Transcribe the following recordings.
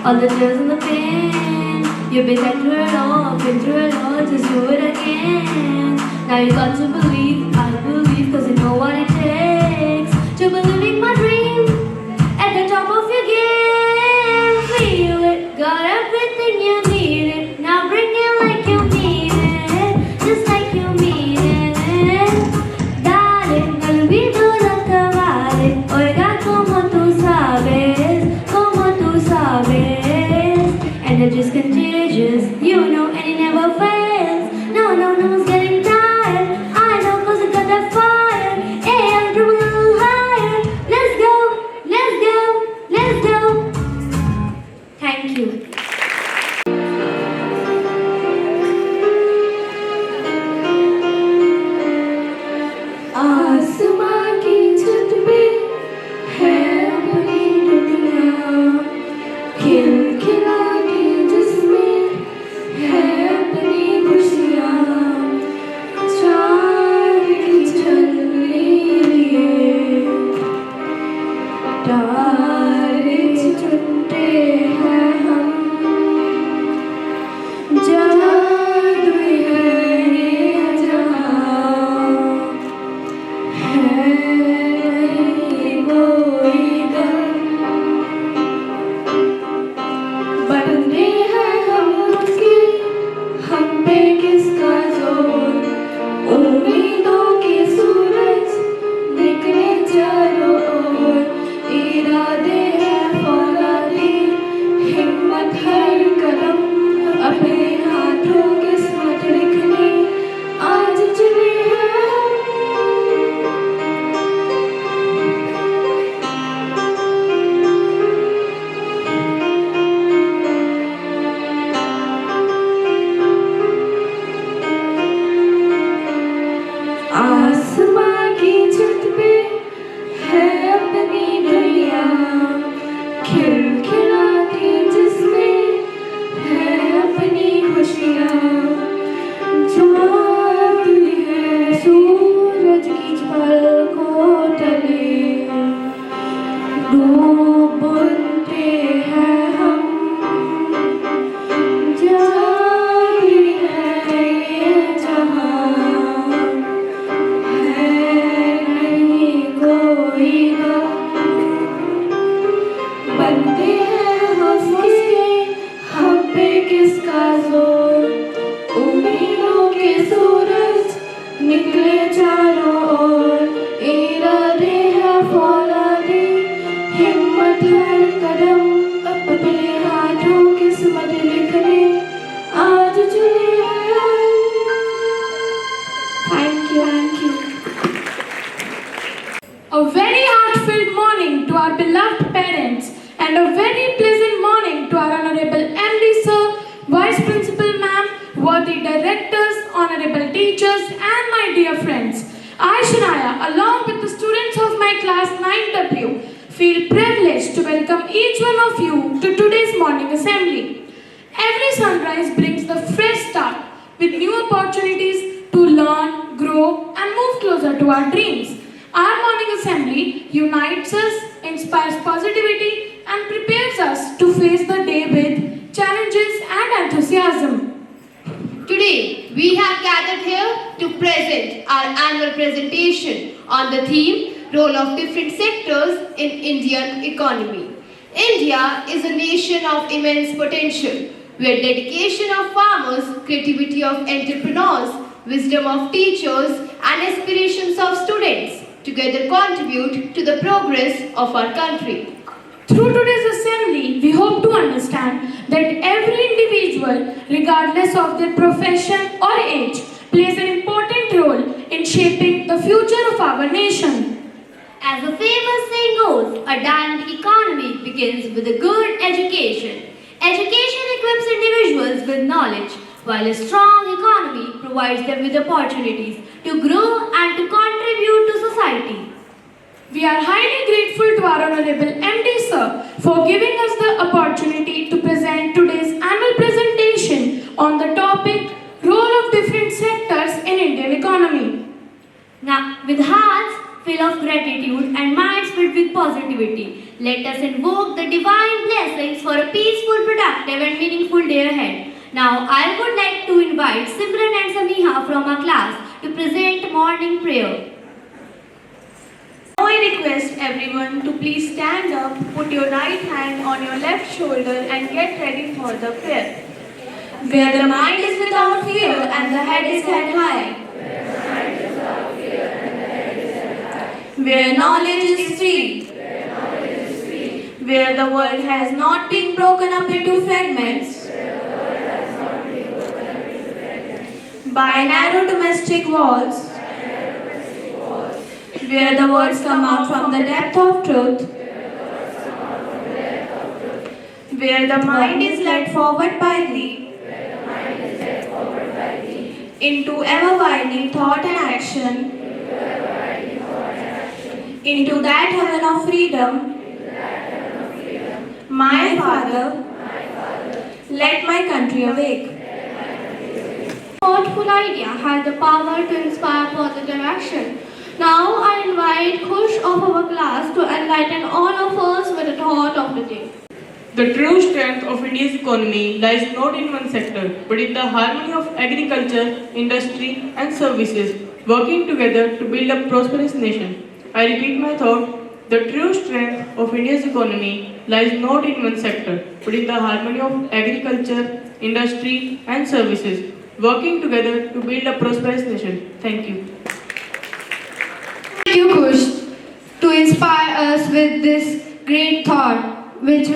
All the tears in the pen. You've been through it all, just do it again. Now you got to believe, I believe, cause you know what it takes to believe in my dream at the top of your game. Feel it, got everything you needed. Now bring it like you mean it, just like you mean it. Dale, no olvido lo que vale. Oiga como tú sabes. And it just contagious, you know, and it never fails. No one's getting tired. I know cause I got that fire. Hey, I'm driving a little higher. Let's go. Thank you. आसमां की छत पे है बड़ी दुनिया, खिलखिलाती जिसमें है अपनी खुशियाँ, चाँद की चलने लिए तारे चुनते हैं हम, जादू है ये जहाँ, है नहीं कोई गम, बंदे हैं हम उसके, हम पे किसका जोर, उम्मीदों के सूरज निकले चारों ओर, इरादे हैं फौलादी, हिम्मत हर कदम, अपने हाथों किस्मत लिखने आज चले हैं हम। आसमां की छत पे है अपनी दुनिया, खिलखिलाती जिसमें है अपनी खुशियाँ, जाती है सूरज की पलकों तले, डूब बनते हैं हम, जाती है ये जहाँ, है नहीं कोई गम, बनते हैं हंसके, हम पे किसका जोर, उम्मीदों के सूरज निकले चारों ओर, इरादे हैं फौलादी, हिम्मत हर कदम, अपने हाथों किस्मत लिखने आज चले हैं हम। Thank you. A very heartfelt morning to our beloved parents and a very pleasant morning to our Honorable MD Sir, Vice Principal Ma'am, worthy directors, honorable teachers and my dear friends. I, Shanaya, along with the students of my class 9W, feel privileged to welcome each one of you to today's morning assembly. Every sunrise brings the fresh start with new opportunities to learn, grow and move closer to our dreams. Our morning assembly unites us, inspires positivity and prepares us to face the day with challenges and enthusiasm. Today, we have gathered here to present our annual presentation on the theme, Role of Different Sectors in Indian Economy. India is a nation of immense potential, where dedication of farmers, creativity of entrepreneurs, wisdom of teachers and aspirations of students together contribute to the progress of our country. Through today's assembly, we hope to understand that every individual, regardless of their profession or age, plays an important role in shaping the future of our nation. As the famous saying goes, a dynamic economy begins with a good education. Education equips individuals with knowledge, while a strong economy provides them with opportunities to grow and to contribute to society. We are highly grateful to our Honorable MD Sir for giving us the opportunity to present today's annual presentation on the topic Role of Different Sectors in Indian Economy. Now, with hearts full of gratitude and minds filled with positivity. Let us invoke the divine blessings for a peaceful, productive and meaningful day ahead. Now, I would like to invite Simran and Samiha from our class to present morning prayer. Now I request everyone to please stand up, put your right hand on your left shoulder and get ready for the prayer. Where the mind is without fear and the head is held high. Where knowledge is free. Where the world has not been broken up into fragments by narrow domestic walls. Where the words come out from the depth of truth. Where the mind is led forward by thee into ever widening thought and action, into that heaven of freedom. My Father, let my country awake. Thoughtful idea has the power to inspire positive action. Now I invite Khush of our class to enlighten all of us with the thought of the day. The true strength of India's economy lies not in one sector, but in the harmony of agriculture, industry and services, working together to build a prosperous nation. I repeat my thought. The true strength of India's economy lies not in one sector, but in the harmony of agriculture, industry and services, working together to build a prosperous nation. Thank you. Thank you, Kush, to inspire us with this great thought, which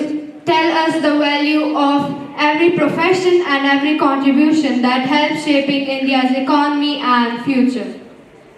tell us the value of every profession and every contribution that helps shaping India's economy and future.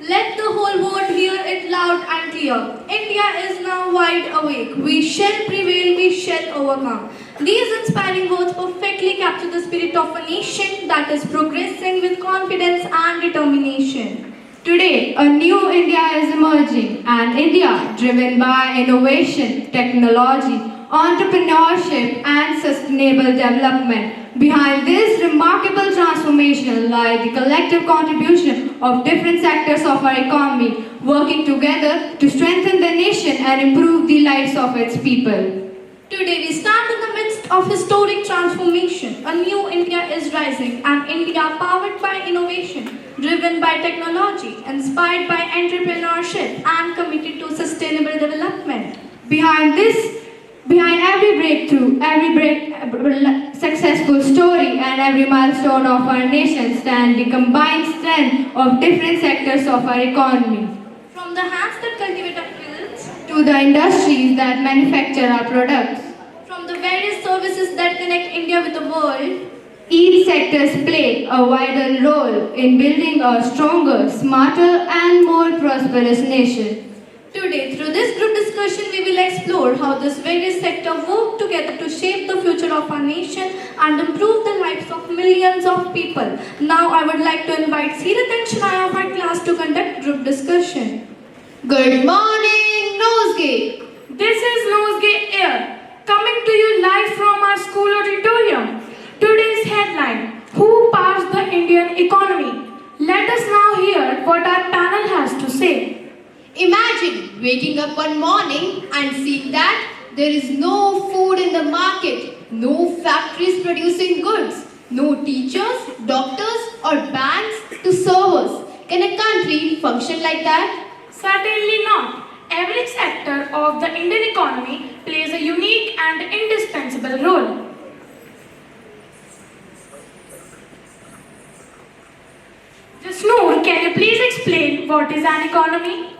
Let the whole world hear it loud and clear. India is now wide awake. We shall prevail, we shall overcome. These inspiring words perfectly capture the spirit of a nation that is progressing with confidence and determination. Today, a new India is emerging, an India driven by innovation, technology, entrepreneurship and sustainable development. Behind this remarkable transformation lie the collective contribution of different sectors of our economy, working together to strengthen the nation and improve the lives of its people. Today we stand in the midst of historic transformation. A new India is rising, an India powered by innovation, driven by technology, inspired by entrepreneurship and committed to sustainable development. Behind every breakthrough, successful story and every milestone of our nation stand the combined strength of different sectors of our economy. From the hands that cultivate our fields, To the industries that manufacture our products. from the various services that connect India with the world, Each sectors play a vital role in building a stronger, smarter and more prosperous nation. today, through this group discussion, we will explore how this various sector work together to shape the future of our nation and improve the lives of millions of people. Now, I would like to invite Seerat and Shania of our class to conduct group discussion. Good morning, Nosegay. This is Nosegay Air, coming to you live from our school auditorium. Today's headline: Who powers the Indian economy? Let us now hear what our panel has to say. Imagine waking up one morning and seeing that there is no food in the market, no factories producing goods, no teachers, doctors or banks to serve us. Can a country function like that? Certainly not. Every sector of the Indian economy plays a unique and indispensable role. Jasnoor, can you please explain what is an economy?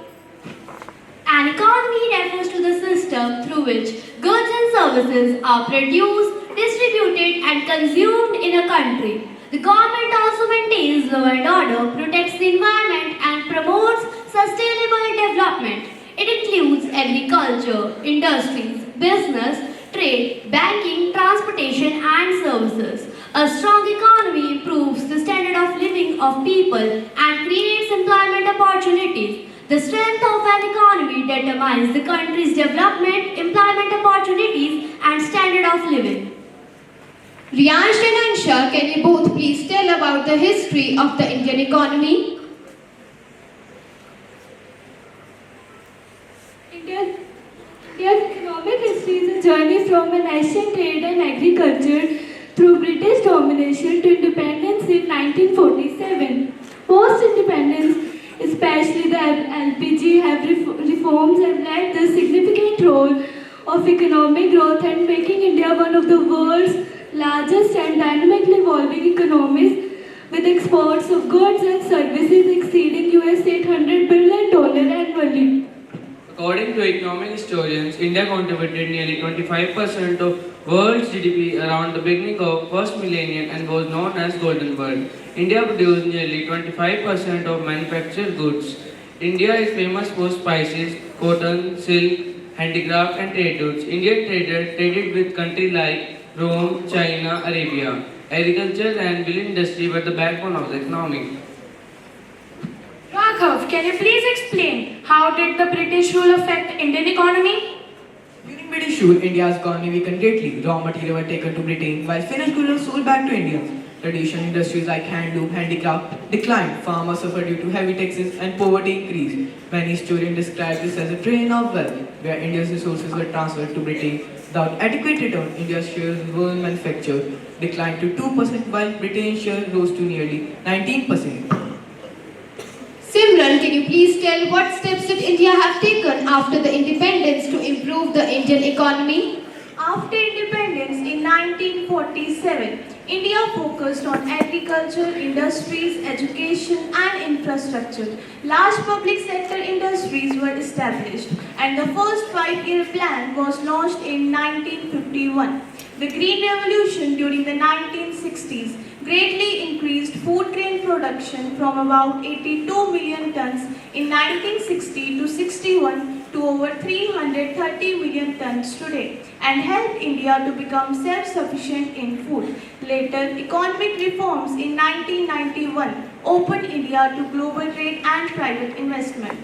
An economy refers to the system through which goods and services are produced, distributed and consumed in a country. The government also maintains law and order, protects the environment and promotes sustainable development. It includes agriculture, industries, business, trade, banking, transportation and services. A strong economy improves the standard of living of people and creates employment opportunities. The strength of an economy determines the country's development, employment opportunities and standard of living. Riyansh and Ansha, can you both please tell about the history of the Indian economy? India's economic history is a journey from a nascent trade and agriculture through British domination to independence in 1947. Post-independence, especially the LPG reforms have led the significant role of economic growth and making India one of the world's largest and dynamically evolving economies, with exports of goods and services exceeding US $800 billion annually. According to economic historians, India contributed nearly 25% of world's GDP around the beginning of first millennium and was known as Golden World. India produced nearly 25% of manufactured goods. India is famous for spices, cotton, silk, handicraft and trade goods. Indian traders traded with countries like Rome, China, Arabia. Agriculture and mill industry were the backbone of the economy. Raghav, can you please explain how did the British rule affect Indian economy? During British rule, India's economy weakened greatly. Raw material were taken to Britain, while finished goods were sold back to Indians. Traditional industries like handloom, handicraft declined. Farmers suffered due to heavy taxes and poverty increased. Many historians describe this as a drain of wealth, where India's resources were transferred to Britain without adequate return. India's share in world manufacture declined to 2%, while Britain's share rose to nearly 19%. Simran, can you please tell what steps did India have taken after the independence to improve the Indian economy? After independence in 1947, India focused on agriculture, industries, education and infrastructure. Large public sector industries were established and the first 5-year plan was launched in 1951. The Green Revolution during the 1960s greatly increased food grain production from about 82 million tons in 1960 to 61 to over 330 million tons today and helped India to become self-sufficient in food. Later, economic reforms in 1991 opened India to global trade and private investment.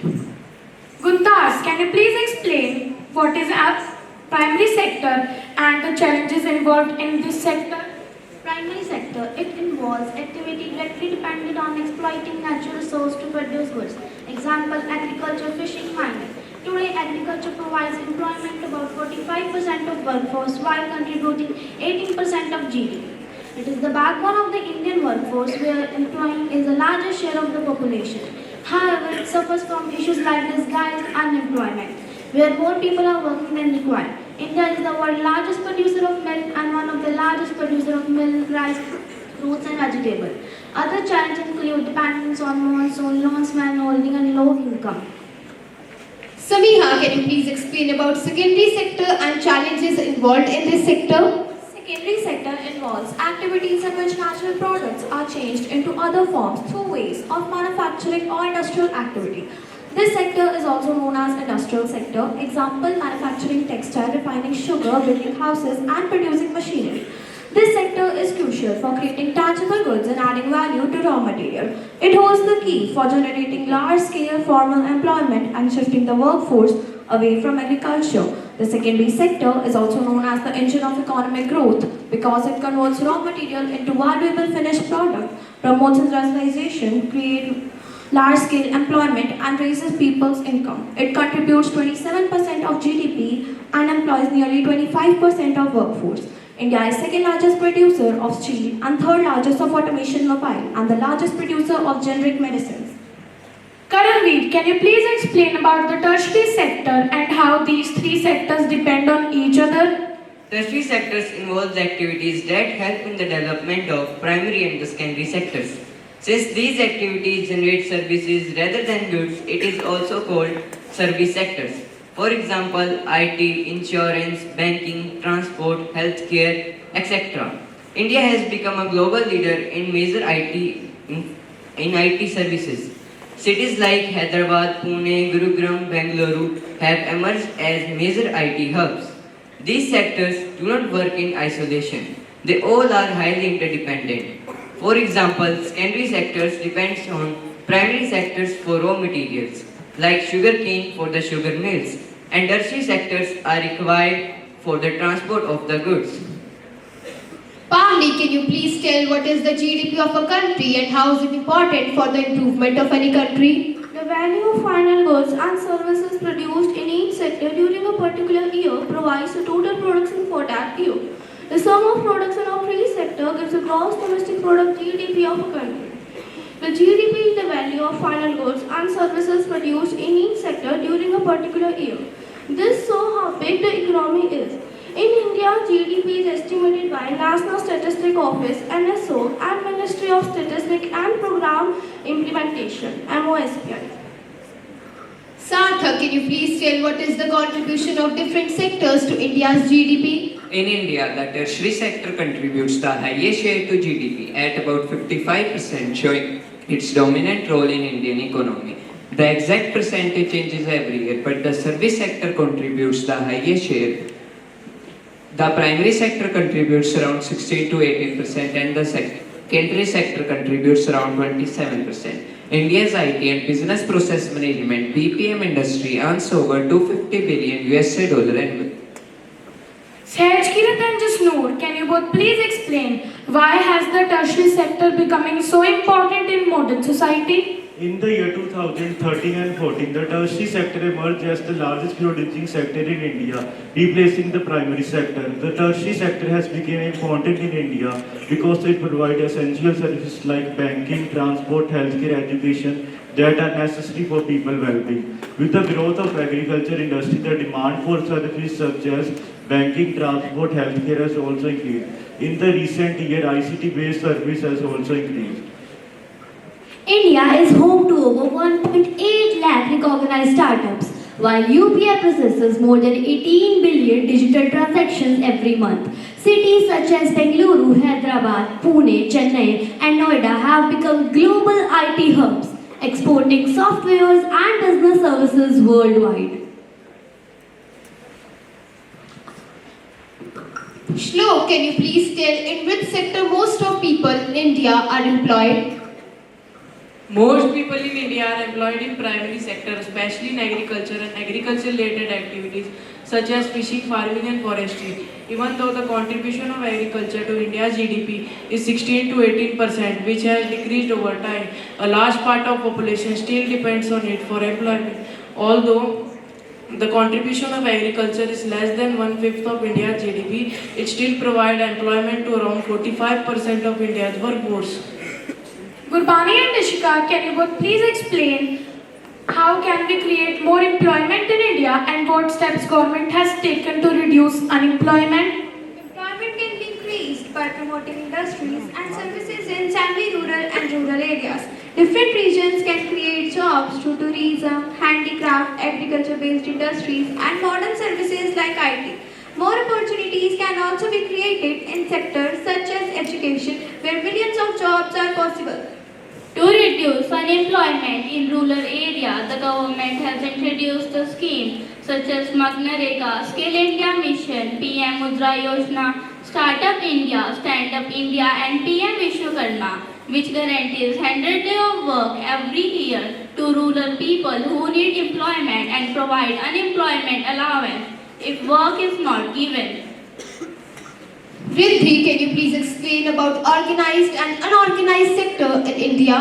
Gundas, can you please explain what is a primary sector and the challenges involved in this sector? Primary sector, it involves activity directly dependent on exploiting natural resources to produce goods. Example, agriculture, fishing, mining. Today, agriculture provides employment to about 45% of workforce while contributing 18% of GDP. It is the backbone of the Indian workforce where employing is the largest share of the population. However, it suffers from issues like disguised unemployment, where more people are working than required. India is the world's largest producer of milk and one of the largest producers of milk, rice, fruits and vegetables. Other challenges include dependence on monsoon, loan smell holding and low income. Samiha, can you please explain about secondary sector and challenges involved in this sector? Secondary sector involves activities in which natural products are changed into other forms through ways of manufacturing or industrial activity. This sector is also known as industrial sector. Example, manufacturing textile, refining sugar, building houses and producing machinery. This sector is crucial for creating tangible goods and adding value to raw material. It holds the key for generating large-scale formal employment and shifting the workforce away from agriculture. The secondary sector is also known as the engine of economic growth because it converts raw material into valuable finished product, promotes industrialization, creates large-scale employment and raises people's income. It contributes 27% of GDP and employs nearly 25% of workforce. India is second largest producer of steel and third largest of automation mobile and the largest producer of generic medicines. Karanveer, can you please explain about the tertiary sector and how these three sectors depend on each other? Tertiary sectors involves activities that help in the development of primary and the secondary sectors. Since these activities generate services rather than goods, it is also called service sectors. For example, IT, insurance, banking, transport, healthcare, etc. India has become a global leader in major IT services. Cities like Hyderabad, Pune, Gurugram, Bengaluru have emerged as major IT hubs. These sectors do not work in isolation. They all are highly interdependent. For example, secondary sectors depends on primary sectors for raw materials, like sugarcane for the sugar mills, and tertiary sectors are required for the transport of the goods. Pavni, can you please tell what is the GDP of a country and how is it important for the improvement of any country? The value of final goods and services produced in each sector during a particular year provides the total production for that year. The sum of production of each sector gives the gross domestic product GDP of a country. The GDP is the value of final goods and services produced in each sector during a particular year. This shows how big the economy is. In India, GDP is estimated by National Statistics Office (NSO) and Ministry of Statistics and Program Implementation (MOSPI). Sarthak, can you please tell what is the contribution of different sectors to India's GDP? In India, the tertiary sector contributes the highest share to GDP at about 55%, showing its dominant role in Indian economy. The exact percentage changes every year, but the service sector contributes the highest share. The primary sector contributes around 16 to 18% and the secondary sector contributes around 27%. India's IT and business process management BPM industry earns over $250 billion annually. Sahajkirat and Jasnoor, can you both please explain why has the tertiary sector becoming so important in modern society? In the year 2013 and 14, the tertiary sector emerged as the largest producing sector in India, replacing the primary sector. The tertiary sector has become important in India because it provides essential services like banking, transport, healthcare, education that are necessary for people's well-being. With the growth of agriculture industry, the demand for services such as banking, transport, healthcare has also increased. In the recent year, ICT-based service has also increased. India is home to over 1.8 lakh recognized startups, while UPI processes more than 18 billion digital transactions every month. Cities such as Bengaluru, Hyderabad, Pune, Chennai, and Noida have become global IT hubs, exporting softwares and business services worldwide. Shlok, can you please tell in which sector most of people in India are employed? Most people in India are employed in primary sector, especially in agriculture and agriculture-related activities such as fishing, farming and forestry. Even though the contribution of agriculture to India's GDP is 16 to 18%, which has decreased over time, a large part of population still depends on it for employment. Although the contribution of agriculture is less than 1/5 of India's GDP, it still provides employment to around 45% of India's workforce. Gurbani and Nishika, can you both please explain how can we create more employment in India and what steps government has taken to reduce unemployment? Employment can be increased by promoting industries and services in semi-rural and rural areas. Different regions can create jobs through tourism, handicraft, agriculture-based industries, and modern services like IT. More opportunities can also be created in sectors such as education, where millions of jobs are possible. To reduce unemployment in rural areas, the government has introduced a scheme such as MGNREGA, Skill India Mission, PM Mudra Yojana, Startup India, Stand Up India and PM Vishwakarma, which guarantees 100 days of work every year to rural people who need employment and provide unemployment allowance if work is not given. Riddhi, can you please explain about organized and unorganized sector in India?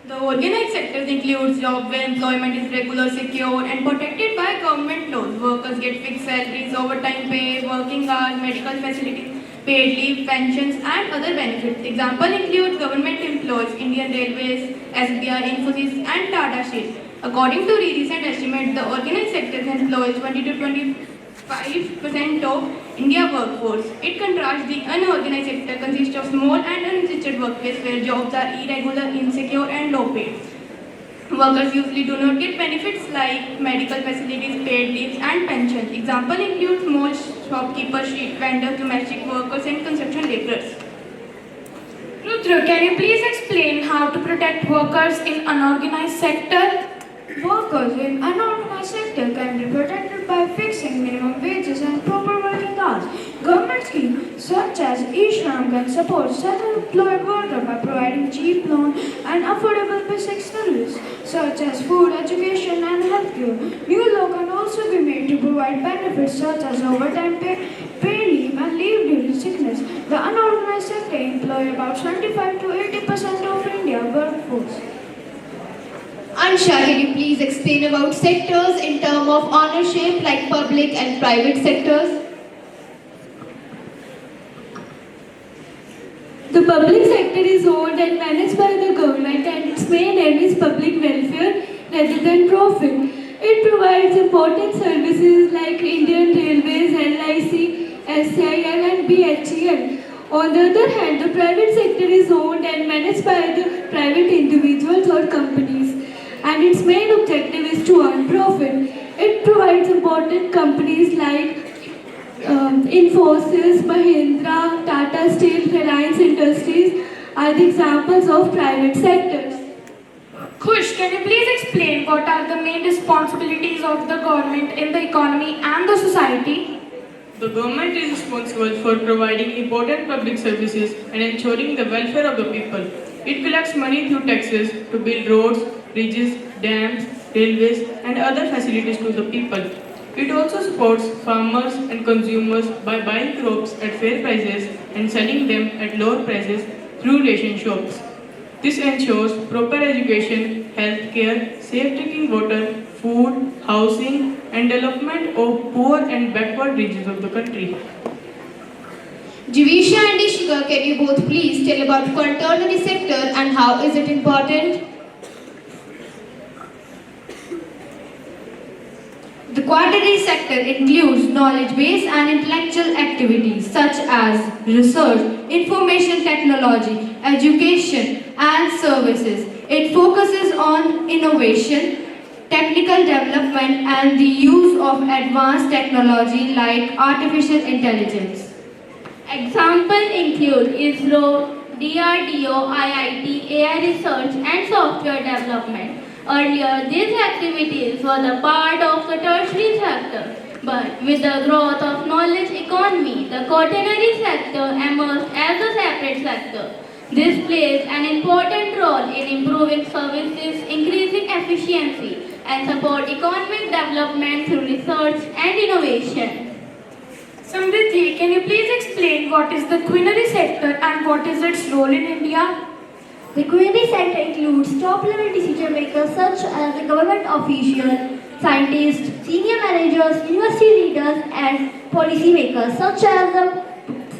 The organized sectors includes jobs where employment is regular, secure and protected by government laws. Workers get fixed salaries, overtime pay, working hours, medical facilities, paid leave, pensions and other benefits. Example include government employees, Indian Railways, SBI, Infosys and Tata Steel. According to recent estimates, the organized sector employs 20 to 25% of India workforce. It contrasts the unorganized sector consists of small and unregistered workplace where jobs are irregular, insecure and low paid. Workers usually do not get benefits like medical facilities, paid leaves and pensions. Example include small shopkeepers, street vendors, domestic workers and construction laborers. Rudra, can you please explain how to protect workers in unorganized sector? Workers in unorganized sector can be protected by fixing minimum wages and proper working hours. Government schemes such as e-Shram can support self-employed workers by providing cheap loan and affordable basic services such as food, education and healthcare. New law can also be made to provide benefits such as overtime pay leave and leave during sickness. The unorganized sector employ about 75 to 80% of India's workforce. Ansha, can you please explain about sectors in terms of ownership like public and private sectors? The public sector is owned and managed by the government and its main aim is public welfare rather than profit. It provides important services like Indian Railways, LIC, SCIL and BHEL. On the other hand, the private sector is owned and managed by the private individuals or companies and its main objective is to earn profit. It provides important companies like Infosys, Mahindra, Tata Steel, Reliance Industries are the examples of private sectors. Khush, can you please explain what are the main responsibilities of the government in the economy and the society? The government is responsible for providing important public services and ensuring the welfare of the people. It collects money through taxes to build roads, bridges, dams, railways and other facilities to the people. It also supports farmers and consumers by buying crops at fair prices and selling them at lower prices through ration shops. This ensures proper education, health care, safe drinking water, food, housing and development of poor and backward regions of the country. Jivisha and Ishika, can you both please tell about quaternary sector and how is it important? The quaternary sector includes knowledge-based and intellectual activities such as research, information technology, education, and services. It focuses on innovation, technical development, and the use of advanced technology like artificial intelligence. Examples include ISRO, DRDO, IIT, AI research and software development. Earlier, these activities were the part of the tertiary sector, but with the growth of knowledge economy, the quaternary sector emerged as a separate sector. This plays an important role in improving services, increasing efficiency, and support economic development through research and innovation. Samriddhi, can you please explain what is the quaternary sector and what is its role in India? The quaternary sector includes top-level decision makers such as the government officials, scientists, senior managers, university leaders, and policy makers such as the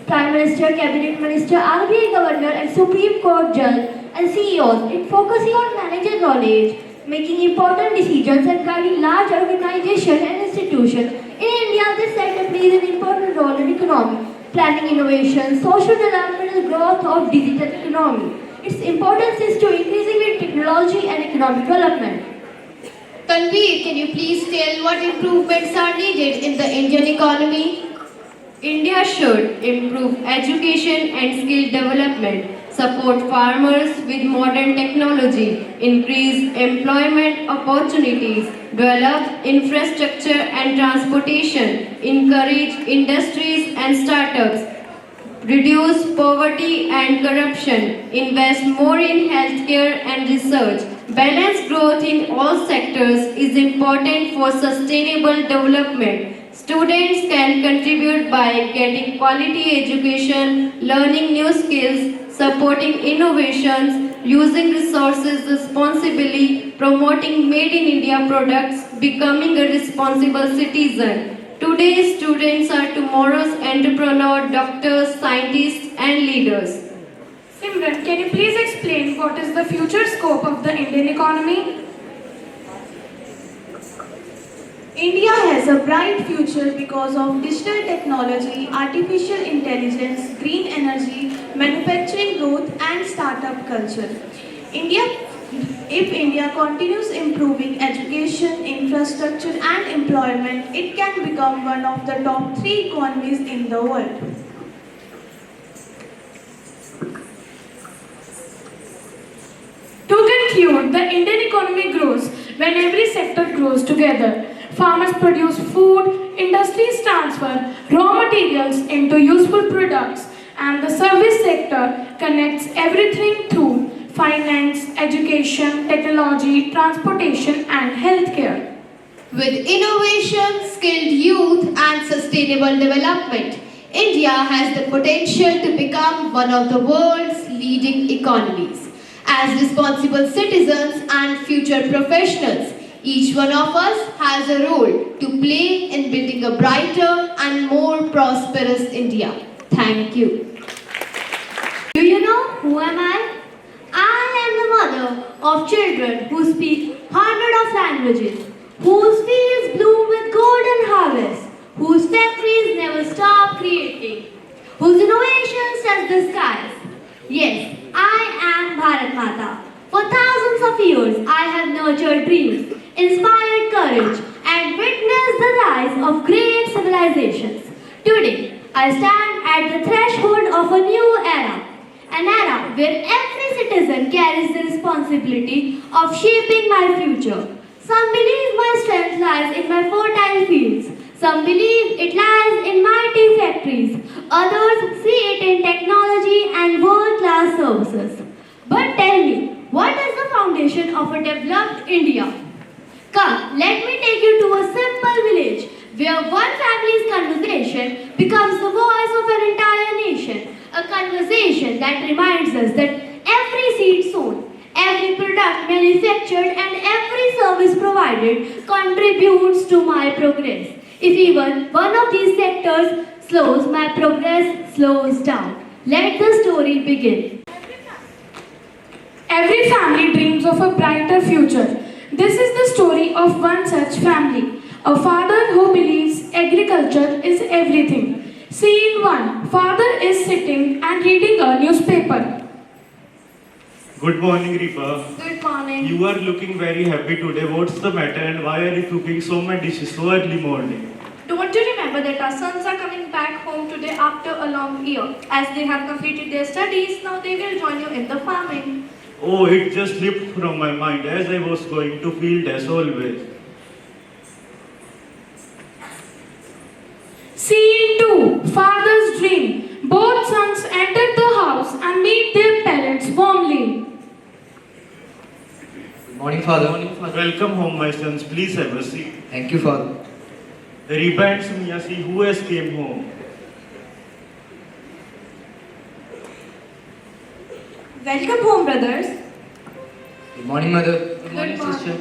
Prime Minister, Cabinet Minister, RBI Governor, and Supreme Court Judge and CEOs. It focuses on managing knowledge, making important decisions, and guiding large organizations and institutions. In India, this sector plays an important role in economy, planning innovation, social development, and growth of digital economy. Its importance is to increasing in technology and economic development. Tanveer, can you please tell what improvements are needed in the Indian economy? India should improve education and skill development, support farmers with modern technology, increase employment opportunities, develop infrastructure and transportation, encourage industries and startups, reduce poverty and corruption, invest more in healthcare and research. Balanced growth in all sectors is important for sustainable development. Students can contribute by getting quality education, learning new skills, supporting innovations, using resources responsibly, promoting made in India products, becoming a responsible citizen. Today's students are tomorrow's entrepreneurs, doctors, scientists, and leaders. Simran, can you please explain what is the future scope of the Indian economy? India has a bright future because of digital technology, artificial intelligence, green energy, manufacturing growth and startup culture. If India continues improving education, infrastructure and employment, it can become one of the top 3 economies in the world. To conclude, the Indian economy grows when every sector grows together. Farmers produce food, industries transfer raw materials into useful products, and the service sector connects everything through finance, education, technology, transportation, and healthcare. With innovation, skilled youth, and sustainable development, India has the potential to become one of the world's leading economies. as responsible citizens and future professionals. Each one of us has a role to play in building a brighter and more prosperous India. Thank you. Do you know who am I? I am the mother of children who speak hundreds of languages, whose fields bloom with golden harvest, whose factories never stop creating, whose innovations touch the skies. Yes, I am Bharat Mata. For thousands of years, I have nurtured dreams, inspired courage, and witnessed the rise of great civilizations. Today, I stand at the threshold of a new era, an era where every citizen carries the responsibility of shaping my future. Some believe my strength lies in my fertile fields. Some believe it lies in mighty factories. Others see it in technology and world-class services. But tell me, what is the foundation of a developed India? Come, let me take you to a simple village where one family's conversation becomes the voice of an entire nation. A conversation that reminds us that every seed sown, every product manufactured and every service provided contributes to my progress. If even one of these sectors slows, my progress slows down. Let the story begin. Every family dreams of a brighter future. This is the story of one such family. A father who believes agriculture is everything. Scene 1. Father is sitting and reading a newspaper. Good morning, Ripa. Good morning. You are looking very happy today. What's the matter and why are you cooking so many dishes so early morning? Don't you remember that our sons are coming back home today after a long year? As they have completed their studies, now they will join you in the farming. Oh, it just slipped from my mind as I was going to field as always. Scene 2. Father's dream. Both sons enter the house and meet their parents warmly. Good morning, Father. Welcome home, my sons. Please have a seat. Thank you, Father. Ripa and Sumiyasi, who has came home? Welcome home, brothers. Good morning, Mother. Good morning, sister.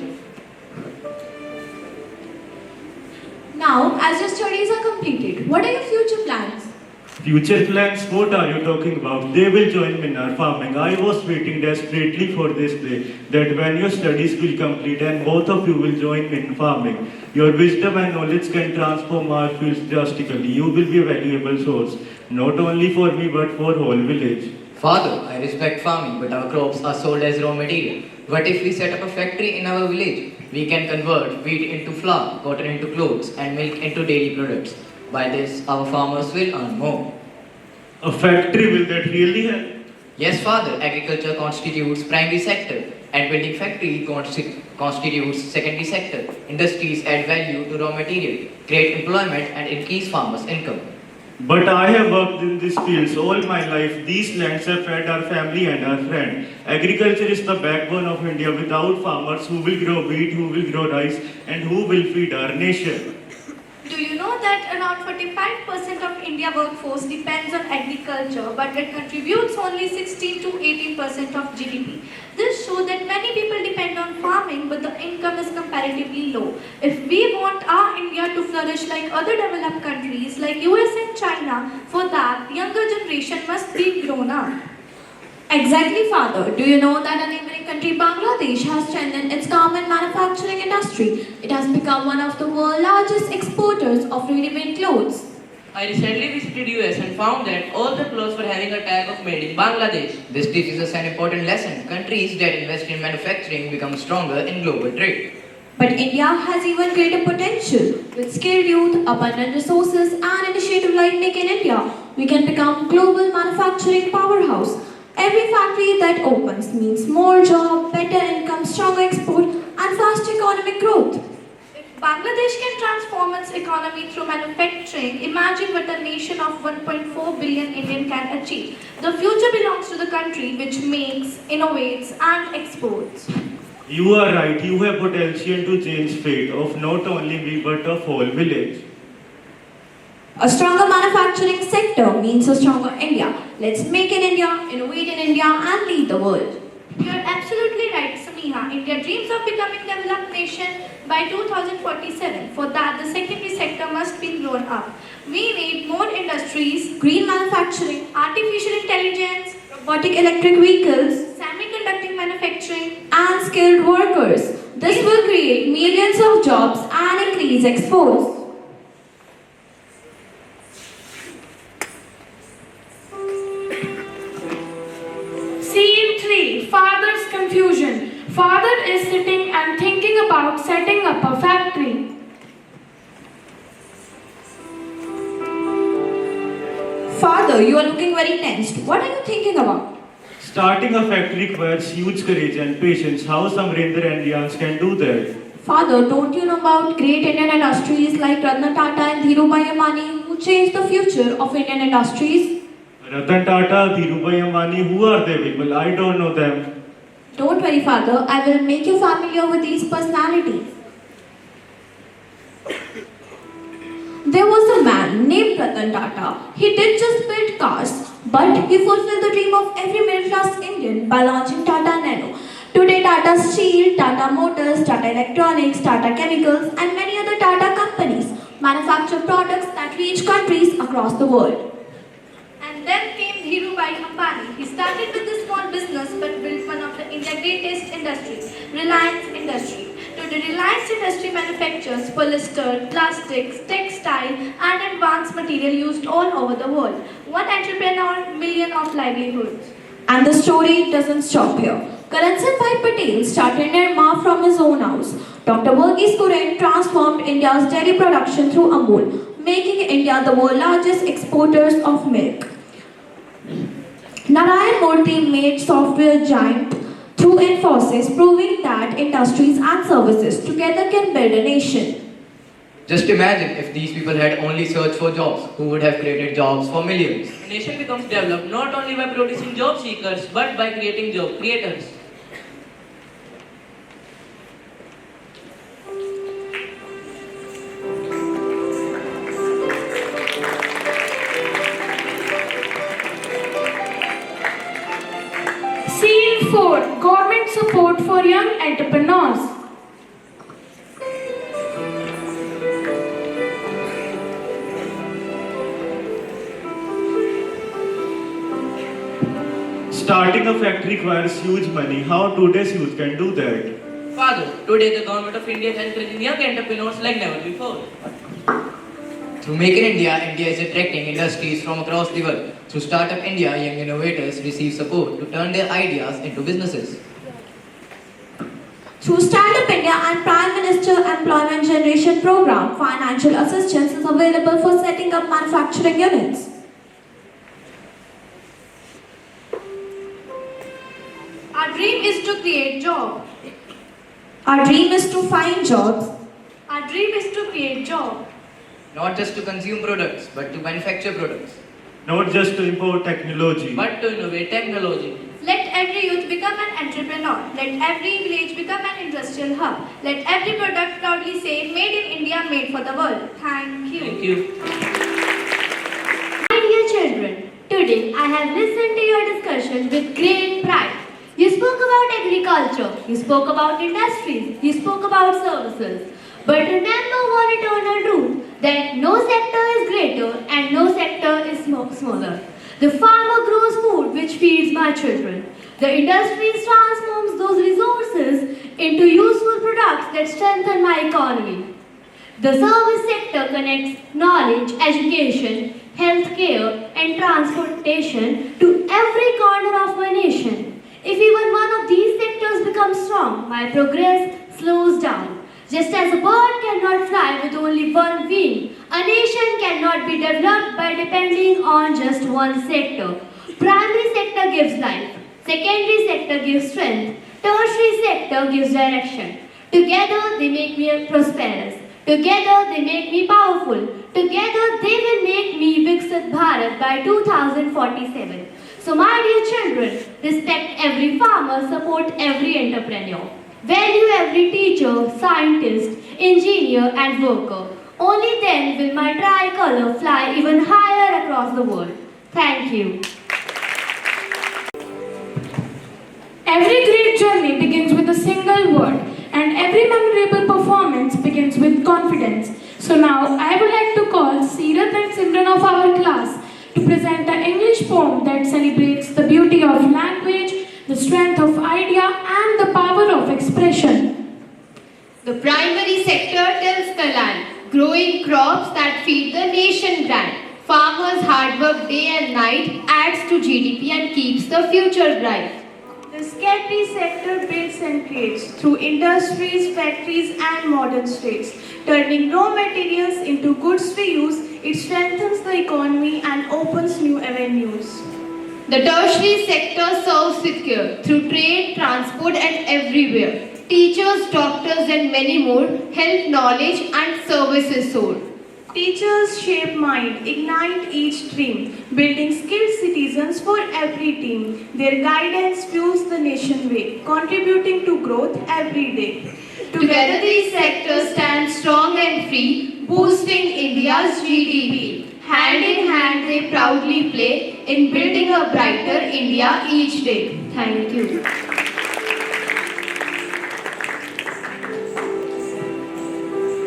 Now, as your studies are completed, what are your future plans? Future plans? What are you talking about? They will join me in our farming. I was waiting desperately for this day, that when your studies will complete and both of you will join me in farming. Your wisdom and knowledge can transform our fields drastically. You will be a valuable source, not only for me but for whole village. Father, I respect farming, but our crops are sold as raw material. What if we set up a factory in our village? We can convert wheat into flour, cotton into clothes, and milk into daily products. By this, our farmers will earn more. A factory, will that really help? Yes, Father, agriculture constitutes primary sector, and building factory constitutes secondary sector. Industries add value to raw material, create employment, and increase farmers' income. But I have worked in these fields all my life. These lands have fed our family and our friend. Agriculture is the backbone of India. Without farmers, who will grow wheat, who will grow rice, and who will feed our nation? Do you know that around 45% of India workforce depends on agriculture, but it contributes only 16 to 18% of GDP? This shows that many people depend on farming, but the income is comparatively low. If we want our India to flourish like other developed countries like US and China, for that, younger generation must be grown up. Exactly, Father. Do you know that a neighboring country, Bangladesh, has strengthened its garment manufacturing industry? It has become one of the world's largest exporters of ready-made clothes. I recently visited US and found that all the clothes were having a tag of made in Bangladesh. This teaches us an important lesson. Countries that invest in manufacturing become stronger in global trade. But India has even greater potential. With skilled youth, abundant resources, and initiative like Make in India, we can become global manufacturing powerhouse. Every factory that opens means more job, better income, stronger export, and faster economic growth. If Bangladesh can transform its economy through manufacturing, imagine what a nation of 1.4 billion Indian can achieve. The future belongs to the country which makes, innovates, and exports. You are right. You have potential to change fate of not only me but of whole village. A stronger manufacturing sector means a stronger India. Let's make in India, innovate in India, and lead the world. You're absolutely right, Samiha. India dreams of becoming a developed nation by 2047. For that, the secondary sector must be grown up. We need more industries, Green manufacturing, artificial intelligence, robotic electric vehicles, semiconductor manufacturing, and skilled workers. This will create millions of jobs and increase exports. Scene 3. Father's confusion. Father is sitting and thinking about setting up a factory. Father, you are looking very tensed. What are you thinking about? Starting a factory requires huge courage and patience. How some Samrendra and Rians can do that? Father, don't you know about great Indian industries like Ratan Tata and Dhirubhai Ambani who changed the future of Indian industries? Ratan Tata, Dhirubhai Ambani, who are they people? I don't know them. Don't worry, Father. I will make you familiar with these personalities. There was a man named Ratan Tata. He did just build cars, but he fulfilled the dream of every middle-class Indian by launching Tata Nano. Today, Tata Steel, Tata Motors, Tata Electronics, Tata Chemicals, and many other Tata companies manufacture products that reach countries across the world. and then came Dhirubhai Ambani. He started with a small business but built one of the India's greatest industries, Reliance Industry. Today, Reliance Industry manufactures polyester, plastics, textile, and advanced material used all over the world. One entrepreneur, million of livelihoods. And the story doesn't stop here. Karansan Bhai Patel started Nirma from his own house. Dr. Verghese Kurien transformed India's dairy production through Amul, making India the world's largest exporters of milk. Narayan Murthy made software giant through Infosys, proving that industries and services together can build a nation. Just imagine if these people had only searched for jobs, who would have created jobs for millions. A nation becomes developed not only by producing job seekers but by creating job creators. Scene 4. Government support for young entrepreneurs. Starting a factory requires huge money. How today's youth can do that? Father, today the government of India is encouraging young entrepreneurs like never before. Through Make in India, India is attracting industries from across the world. Through Startup India, young innovators receive support to turn their ideas into businesses. Through Stand Up India and Prime Minister Employment Generation Program, financial assistance is available for setting up manufacturing units. Our dream is to create jobs. Our dream is to find jobs. Our dream is to create jobs. Not just to consume products, but to manufacture products. Not just to import technology. But to innovate technology. Let every youth become an entrepreneur. Let every village become an industrial hub. Let every product proudly say, made in India, made for the world. Thank you. Thank you. My dear children, today I have listened to your discussion with great pride. You spoke about agriculture, you spoke about industries, you spoke about services. But remember one eternal truth, that no sector is greater and no sector is smaller. The farmer grows food which feeds my children. The industries transforms those resources into useful products that strengthen my economy. The service sector connects knowledge, education, healthcare, and transportation to every corner of my nation. If even one of these sectors becomes strong, my progress slows down. Just as a bird cannot fly with only one wing, a nation cannot be developed by depending on just one sector. Primary sector gives life, secondary sector gives strength, tertiary sector gives direction. Together they make me prosperous. Together they make me powerful. Together they will make me Viksit Bharat by 2047. So my dear children, respect every farmer, support every entrepreneur. Value every teacher, scientist, engineer and worker. Only then will my tricolor fly even higher across the world. Thank you. Every great journey begins with a single word, and every memorable performance begins with confidence. So now I would like to call Seerat and Simran of our class to present an English poem that celebrates the beauty of language, the strength of idea, and the power of expression. The primary sector tills the land, growing crops that feed the nation brand. Farmers' hard work day and night adds to GDP and keeps the future bright. The secondary sector builds and creates through industries, factories and modern states. Turning raw materials into goods we use, it strengthens the economy and opens new avenues. The tertiary sector serves with care through trade, transport and everywhere. Teachers, doctors and many more help knowledge and services soar. Teachers shape mind, ignite each dream, building skilled citizens for every team. Their guidance fuels the nation way, contributing to growth every day. Together these sectors stand strong and free, boosting India's GDP. Hand in hand they proudly play in building a brighter India each day. Thank you.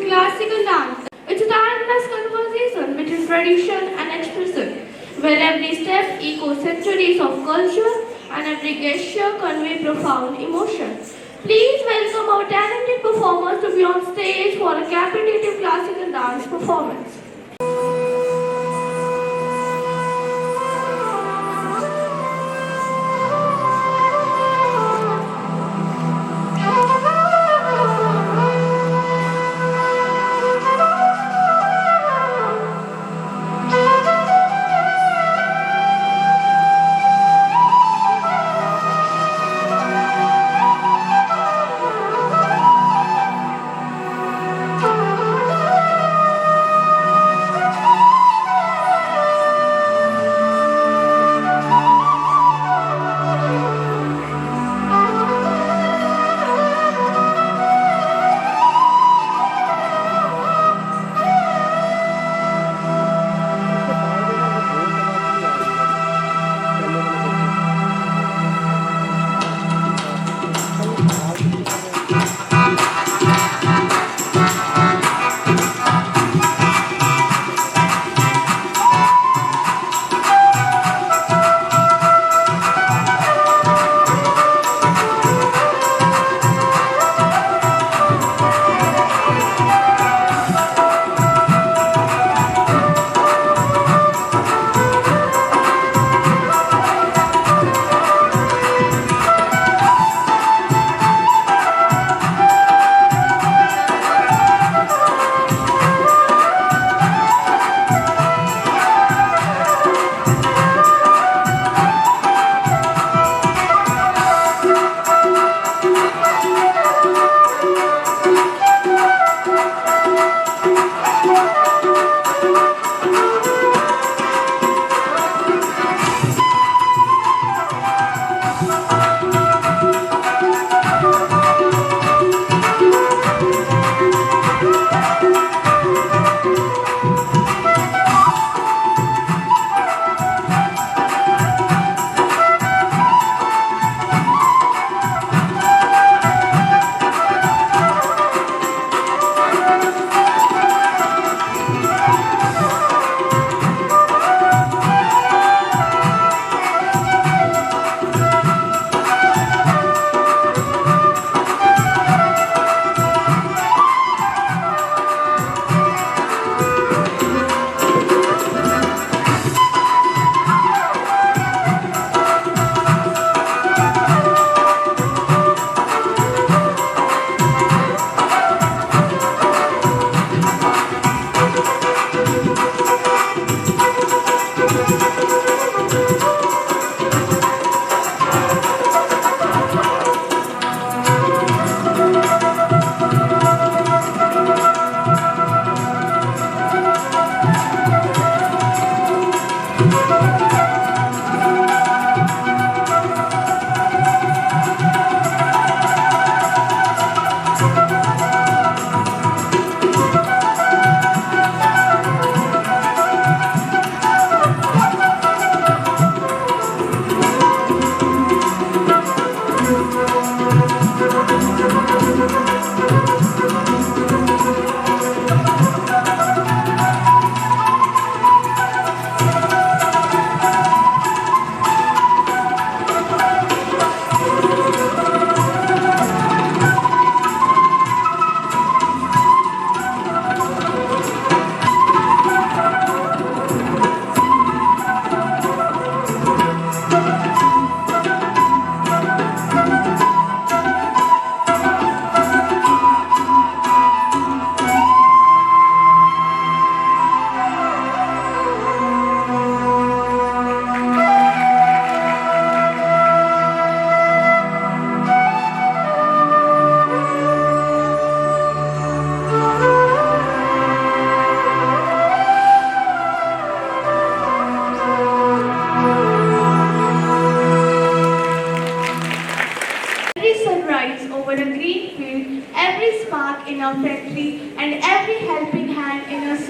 Classical dance. It's a timeless conversation between tradition and expression, where every step echoes centuries of culture and every gesture conveys profound emotion. Please welcome our talented performers to be on stage for a captivating classical dance performance.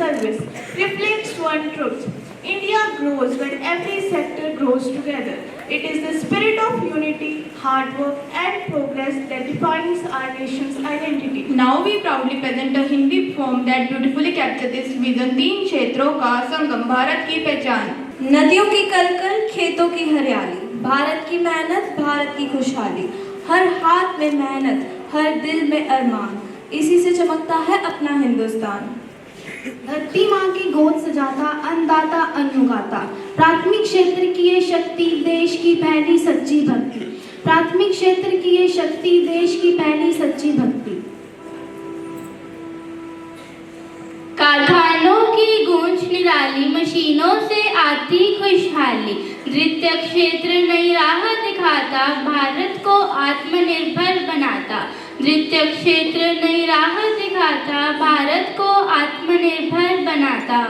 service reflects one truth. India grows when every sector grows together. It is the spirit of unity, hard work and progress that defines our nation's identity. Now we proudly present a Hindi poem that beautifully captures this vision. 3 क्षेत्रों का संगम, भारत की पहचान. नदियों की कलकल, खेतों की हरियाली, भारत की मेहनत, भारत की खुशहाली, हर हाथ में मेहनत, हर दिल में अरमान, इसी से चमकता है अपना हिंदुस्तान. धरती माँ की गोद सजाता, अन्नदाता अन्न उगाता, प्राथमिक क्षेत्र की ये शक्ति देश की पहली सच्ची भक्ति, प्राथमिक क्षेत्र की ये शक्ति देश की पहली सच्ची भक्ति. कारखानों की गूंज निराली, मशीनों से आती खुशहाली, नृत्य क्षेत्र नई राह दिखाता, भारत को आत्मनिर्भर बनाता, नृत्य क्षेत्र नई राह दिखाता, भारत को आत्मनिर्भर बनाता.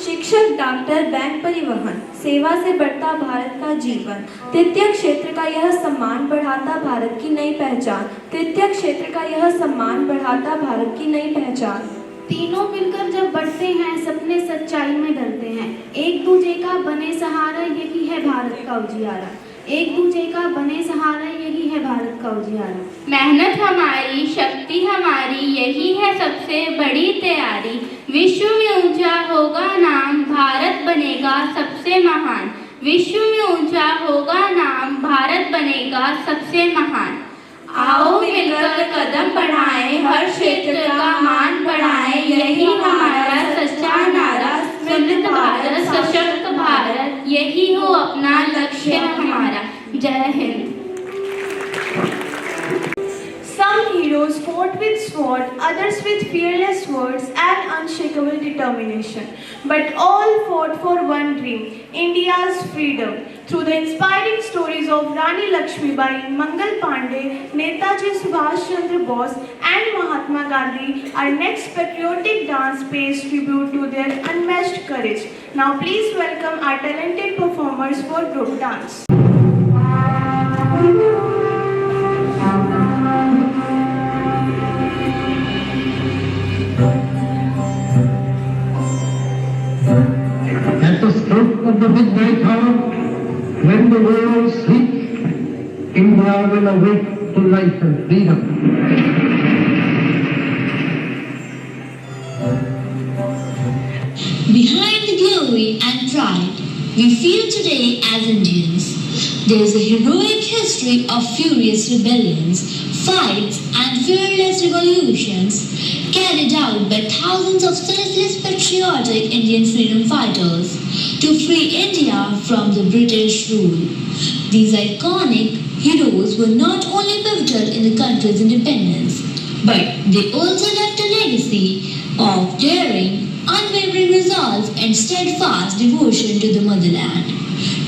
शिक्षक, डॉक्टर, बैंक, परिवहन, सेवा से बढ़ता भारत का जीवन, तृतीय क्षेत्र का यह सम्मान बढ़ाता भारत की नई पहचान, तृतीय क्षेत्र का यह सम्मान बढ़ाता भारत की नई पहचान. तीनों मिलकर जब बढ़ते हैं सपने सच्चाई में ढलते हैं, एक दूजे का बने सहारा यही है भारत का उजियारा, एक दूजे का बने सहारा यही है भारत का उजियारा. मेहनत हमारी, शक्ति हमारी, यही है सबसे बड़ी तैयारी, विश्व में ऊंचा होगा नाम, भारत बनेगा सबसे महान, विश्व में ऊंचा होगा नाम, भारत बनेगा सबसे महान. आओ मिलकर कदम बढ़ाएं, हर क्षेत्र का मान बढ़ाएं, यही हमारा सच्चा नारा, समृद्ध भारत, सशक्त भारत, यही हो अपना लक्ष्य हमारा. जय Hind. Some heroes fought with sword, others with fearless words and unshakable determination. But all fought for one dream, India's freedom. Through the inspiring stories of Rani Lakshmibai, Mangal Pandey, Netaji Subhash Chandra Bose and Mahatma Gandhi, our next patriotic dance pays tribute to their unmatched courage. Now please welcome our talented performers for group dance. At the stroke of the midnight hour, when the world sleeps, India will awake to life and freedom. Behind the glory and pride we feel today as Indians, there is a heroic history of furious rebellions, fights and fearless revolutions carried out by thousands of selfless patriotic Indian freedom fighters to free India from the British rule. These iconic heroes were not only pivotal in the country's independence, but they also left a legacy of daring, unwavering resolve and steadfast devotion to the motherland.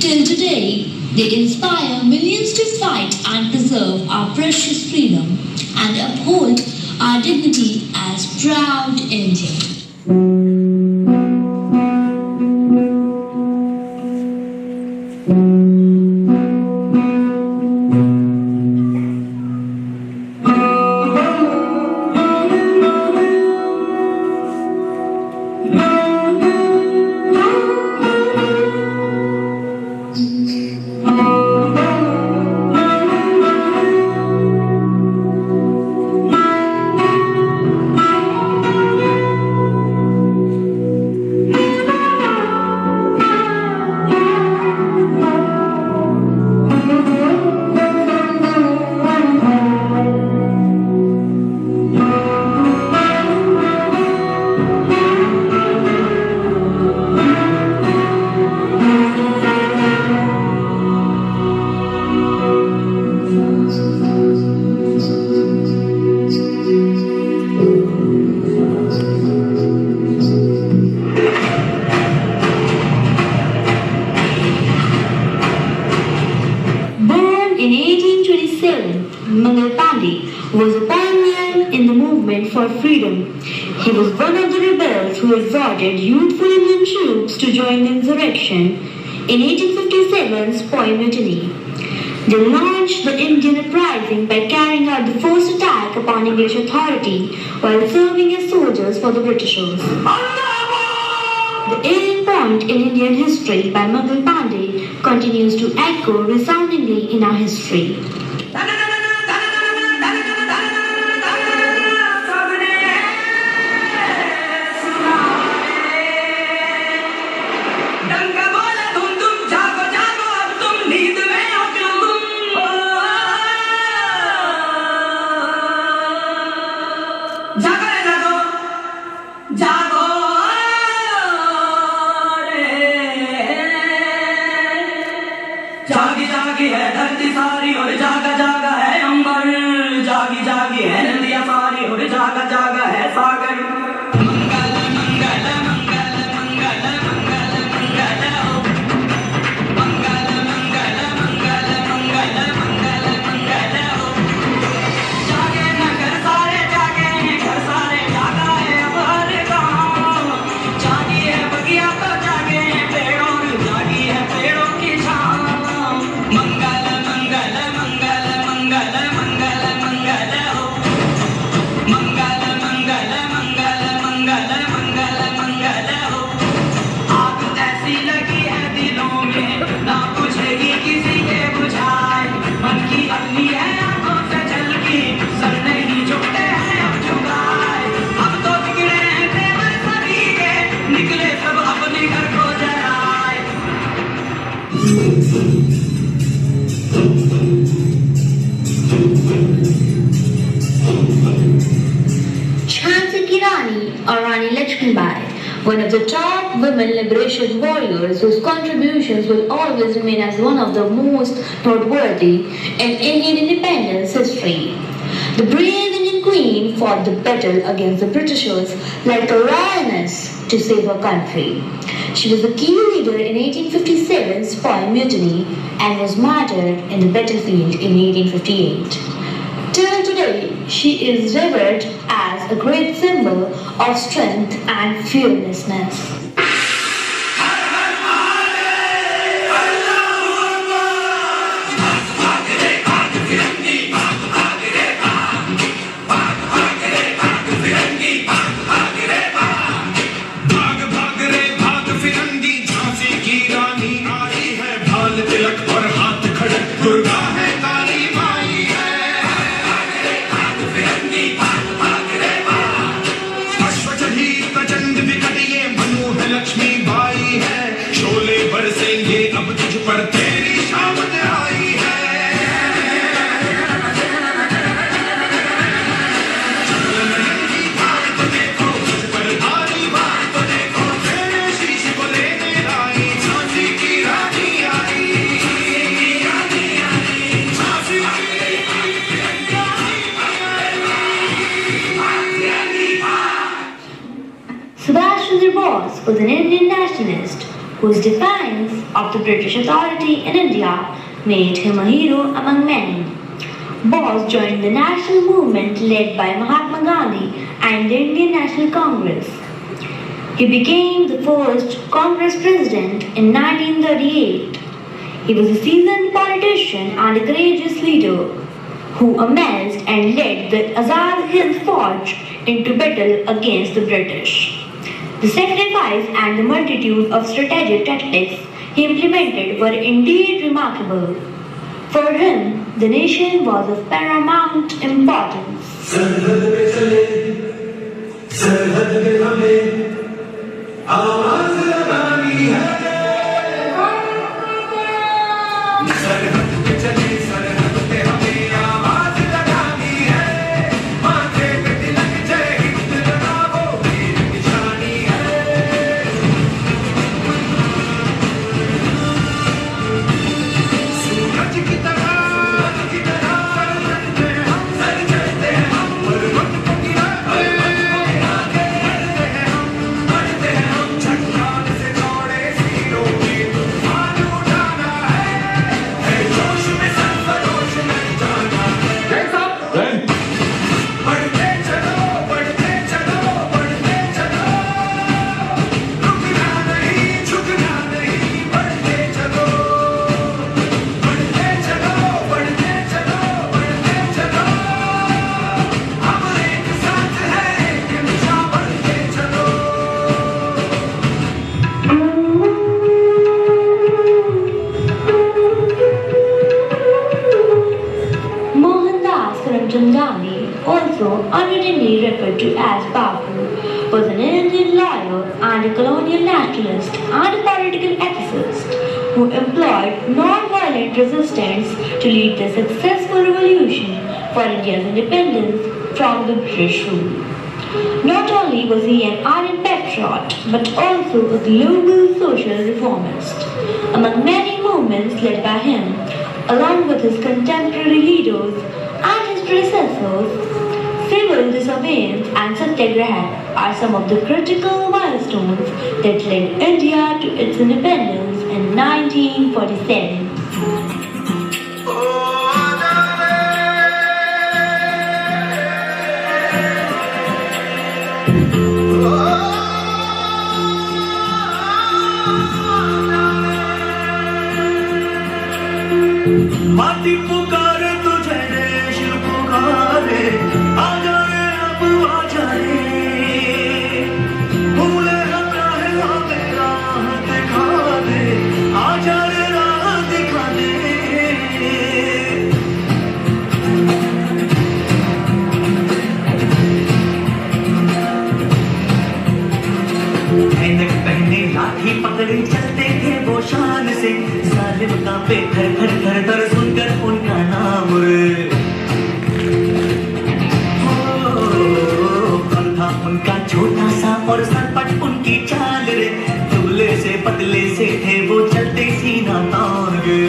Till today, they inspire millions to fight and preserve our precious freedom and uphold our dignity as proud Indians. was a pioneer in the movement for freedom. He was one of the rebels who exhorted youthful Indian troops to join the insurrection in 1857's Poi Mutiny. They launched the Indian uprising by carrying out the first attack upon English authority while serving as soldiers for the Britishers. The alien point in Indian history by Mangal Pandey continues to echo resoundingly in our history. जागी जागी है धरती सारी और जागा जागा है अंबर, जागी जागी है नदियां सारी और जागा जागा है सागर। मंगल मंगल मंगल मंगल मंगल मंगल हो, मंगल मंगल मंगल मंगल मंगल मंगल हो। जागे नगर सारे जागे हैं, घर सारे जागा है अब हर गाँव। जागी है बगिया तो जागे हैं पेड़ों, जागी है पेड़ों की छाँव। मंगल मंगल मंगल मंगल मंगल मंगल हो, मंगल मंगल मंगल मंगल मंगल मंगल हो। आग ऐसी लगी है दिलों में ना बुझेगी किसी के बुझाए, मन की अग्नि है आंखों से झलकी, सर नहीं झुकते हैं अब झुकाए। अब तो बिगड़े हैं तेवर सभी के, निकले सब अपने घर को जलाए। Jhansi Ki Rani or Rani Lakshmibai, one of the top women liberation warriors whose contributions will always remain as one of the most noteworthy in Indian independence history. The brave Indian queen fought the battle against the Britishers like a lioness to save her country. She was a key leader in 1857's Sepoy Mutiny and was martyred in the battlefield in 1858. Till today, she is revered as a great symbol of strength and fearlessness. Subhash Chandra Bose was an Indian nationalist whose defiance of the British authority in India made him a hero among many. Bose joined the national movement led by Mahatma Gandhi and the Indian National Congress. He became the first Congress president in 1938. He was a seasoned politician and a courageous leader who amassed and led the Azad Hind Fauj into battle against the British. The sacrifice and the multitude of strategic tactics he implemented were indeed remarkable. For him, the nation was of paramount importance. सरहद पे चले, सरहद पे हमें आवाज लगानी है। सरहद पे चले, सरहद पे हमें आवाज लगानी है। माथे पे तिलक जय हिंद लगाओ, वीर निशानी है। सूरज की तरह सर चढ़ते हैं हम, पर्वत को गिराते हैं, आगे बढ़ते हैं हम। and a colonial naturalist and a political ethicist who employed non-violent resistance to lead the successful revolution for India's independence from the British rule. Not only was he an ardent patriot, but also a global social reformist. Among many movements led by him, along with his contemporary leaders and his predecessors, civil disobedience and satyagraha are some of the critical milestones that led India to its independence in 1947. माटी पुकारे तुझे देश पुकारे आजा रे अब आजा रे भूले हटा है हमें राह दिखा दे आजा रे राह दिखा दे ऐनक पहने लाठी पकड़े चलते थे वो शान से जालिम कांपे थर थर थर थर सुनकर उनका नाम रे कल था उनका छोटा सा और सरपट उनकी चाल रे दुबले से पतले से थे वो चलते सीना तान गे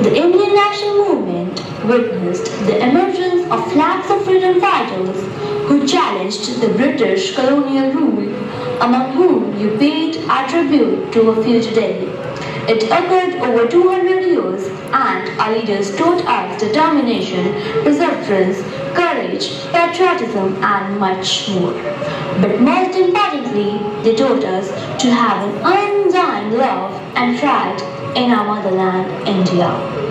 The Indian national movement witnessed the emergence of flags of freedom fighters who challenged the British colonial rule, among whom you paid our tribute to a few today. It occurred over 200 years, and our leaders taught us determination, perseverance, courage, patriotism, and much more. But most importantly, they taught us to have an undying love and pride in our motherland, India.